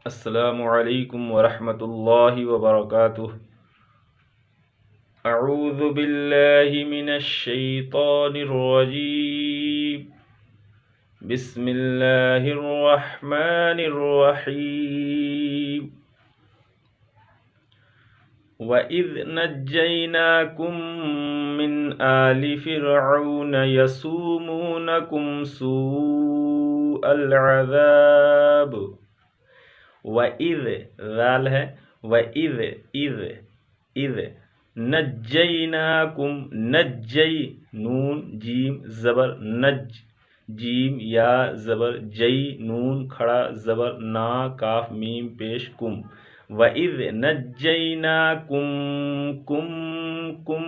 अस्सलामु अलैकुम वरहमतुल्लाहि वबरकातुह। अऊज़ु बिल्लाहि मिनश शैतानिर रजीम। बिस्मिल्लाहिर रहमानिर रहीम। व इज़ नज्जैनाकुम मिन आलि फ़िरऔन यसूमूनकुम सूअल अज़ाब। व इज़ ज़ाल है, व इज़ नज्जैनाकुम, नज्जै नून जीम ज़बर नज, जीम या ज़बर जई, नून खड़ा ज़बर ना, काफ मीम पेश कुम। व इज़ नज्जैनाकुम कुम कुम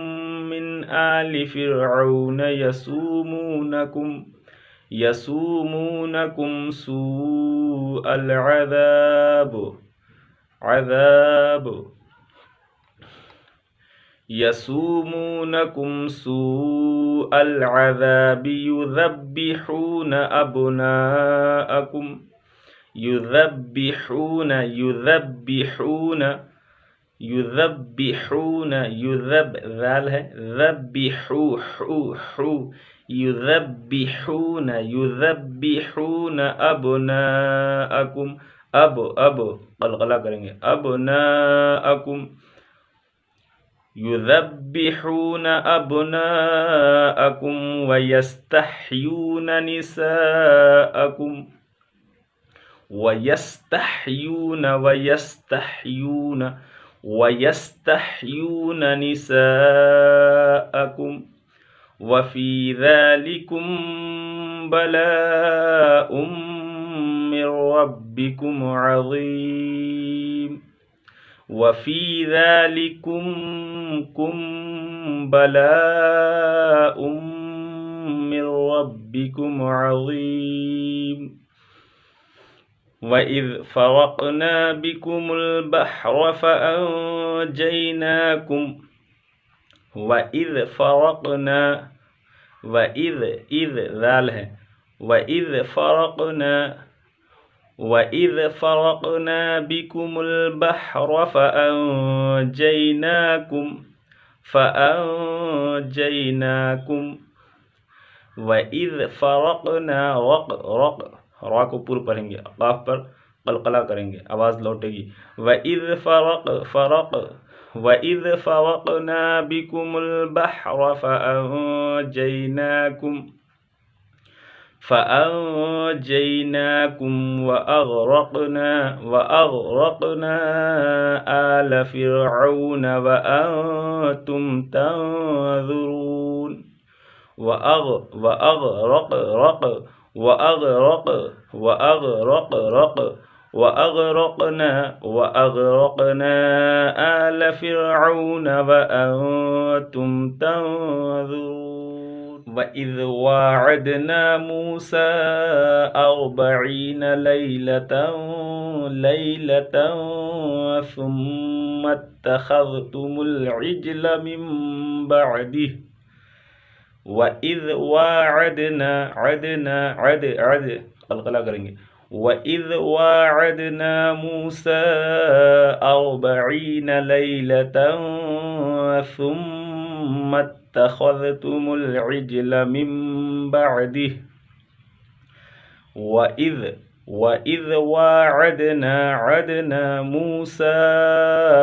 मिन आलि फ़िरऔन यसूमूनकुम सूअल अज़ाब। अज़ाब यसूमूनकुम सूअल अज़ाब युज़ब्बिहून अब्नाअकुम, युज़ब्बिहून युज़ब ज़ाल है, ज़ब्बिहू हू हू, युज़ब्बिहून अब्नाअकुम, अब क़लक़ला करेंगे, अब्नाअकुम, युज़ब्बिहून अब्नाअकुम व यस्तहयून निसाअकुम, वयस्तहयून निसाअकुम व फ़ी ज़ालिकुम बलाउम मिर रब्बिकुम अज़ीम। व फ़ी ज़ालिकुम बलाउम मिर रब्बिकुम अज़ीम। व इज़ फ़रक़ना बिकुमुल बहर फ़अंजयनाकुम, व इज़ फ़रक़ना, व इज़ ज़ाल है, व इज़ फ़रक़ना बिकुमुल बहर फ़अंजयनाकुम, व इज़ फ़रक़ना रा को पूर्व पढ़ेंगे, क़ाफ पर क़लक़ला करेंगे, आवाज़ लौटेगी। व इज़ फ़रक़ना बिकुमुल बहर फ़अंजयनाकुम व अग़रक़ना आल फ़िरऔन व अंतुम तंज़ुरून। वअग़रक़ना आल फ़िरऔन व अंतुम तंज़ुरून। व इज़ वाअदना मूसा 40 लैलतन सुम्मा इत्तख़ज़्तुमुल इज्ल मिन बअदिह। व इज़ वाअदना क़लक़ला करेंगे। व इज़ वाअदना मूसा 40 लैलतन सुम्मा इत्तख़ज़्तुमुल इज्ल मिन बअदिह। व इज़ वाअदना मूसा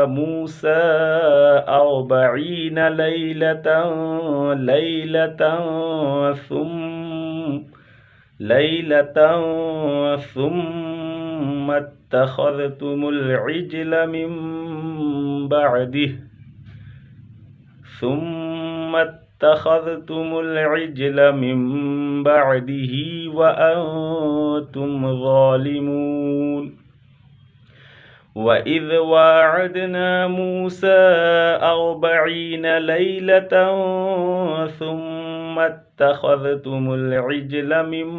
40 लैलतन सुम्मा इत्तख़ज़्तुमुल इज्ल मिन बअदिह, व अंतुम ज़ालिमून। व इज़ वाअदना मूसा 40 लैलतन सुम्मा इत्तख़ज़्तुमुल इज्ल मिन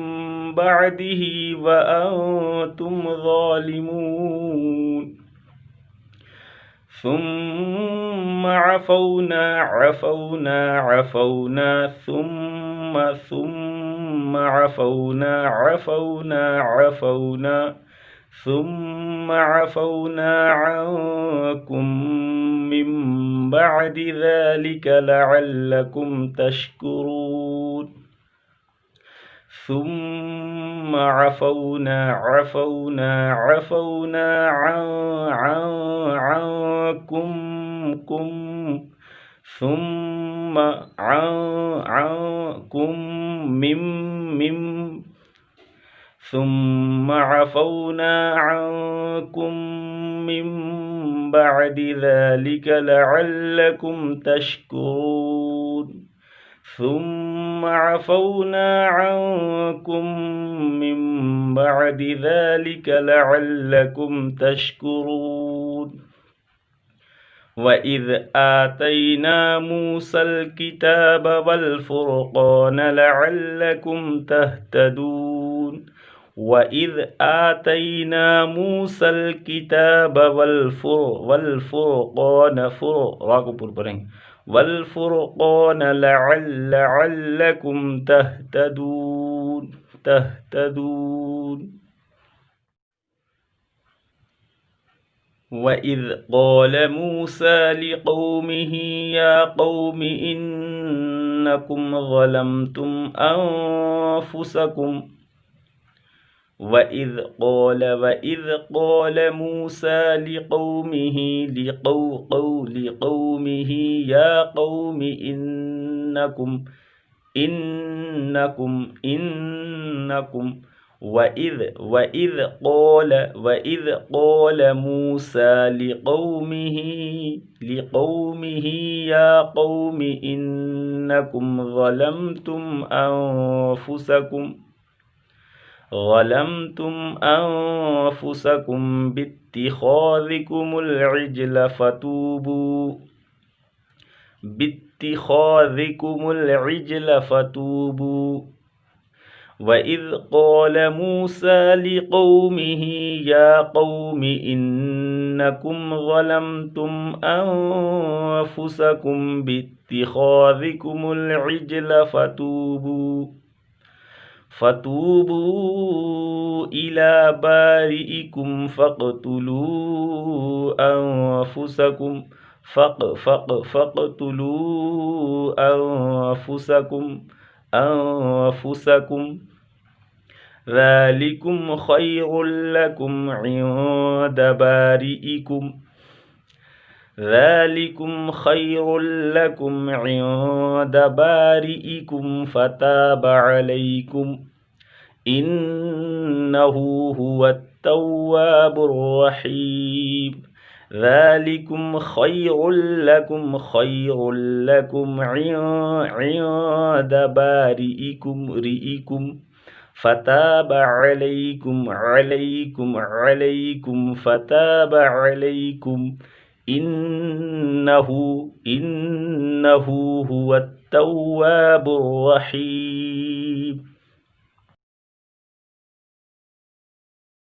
बअदिह व अंतुम ज़ालिमून। ثم عفونا ثم عفونا عنكم من بعد ذلك لعلكم تشكرون ثم عفونا عنكم ثم عنكم ثم عفونا عنكم من بعد ذلك لعلكم تشكرون ثم عفونا عنكم من بعد ذلك لعلكم تشكرون وإذ آتينا موسى الكتاب والفرقان لعلكم تهتدون وإذ آتينا موسى الكتاب والفرقان لعلكم تهتدون وإذ قال موسى لقومه يا قوم إنكم ظلمتم أنفسكم وإذ قال موسى لقومه يا قوم إنكم وإذ قال موسى لقومه يا قوم إنكم ظلمتم أنفسكم باتخاذكم العجل فتوبوا وإذ قال موسى لقومه يا قوم إنكم ظلمتم أنفسكم باتخاذكم العجل فتوبوا إلى بارئكم فاقتلوا أنفسكم ذلكم خير لكم عند بارئكم فتاب عليكم إنه هو التواب الرحيم ذلكم خير لكم عند بارئكم فتاب عليكم إنه هو التواب الرحيم